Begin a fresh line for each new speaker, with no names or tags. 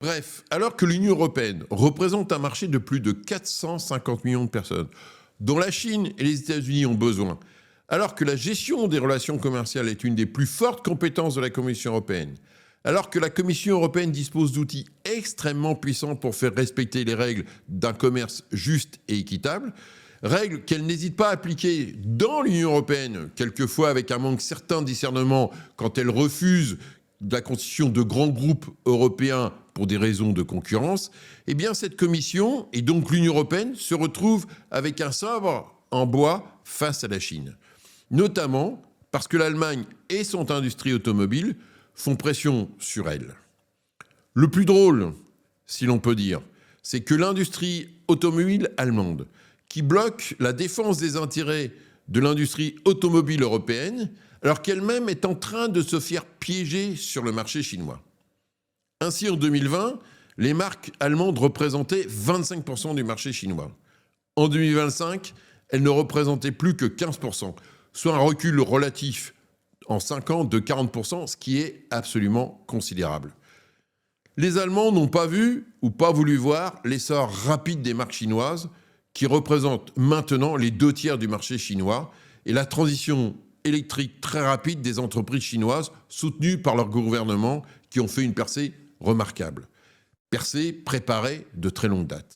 Bref, alors que l'Union européenne représente un marché de plus de 450 millions de personnes, dont la Chine et les États-Unis ont besoin, alors que la gestion des relations commerciales est une des plus fortes compétences de la Commission européenne, alors que la Commission européenne dispose d'outils extrêmement puissants pour faire respecter les règles d'un commerce juste et équitable, règles qu'elle n'hésite pas à appliquer dans l'Union européenne, quelquefois avec un manque certain de discernement quand elle refuse la constitution de grands groupes européens pour des raisons de concurrence, eh bien cette commission, et donc l'Union européenne, se retrouve avec un sabre en bois face à la Chine. Notamment parce que l'Allemagne et son industrie automobile font pression sur elle. Le plus drôle, si l'on peut dire, c'est que l'industrie automobile allemande, qui bloque la défense des intérêts de l'industrie automobile européenne, alors qu'elle-même est en train de se faire piéger sur le marché chinois. Ainsi, en 2020, les marques allemandes représentaient 25% du marché chinois. En 2025, elles ne représentaient plus que 15%, soit un recul relatif en 5 ans de 40%, ce qui est absolument considérable. Les Allemands n'ont pas vu ou pas voulu voir l'essor rapide des marques chinoises, qui représentent maintenant les 2/3 du marché chinois, et la transition électrique très rapide des entreprises chinoises soutenues par leur gouvernement qui ont fait une percée remarquable. Percée préparée de très longue date.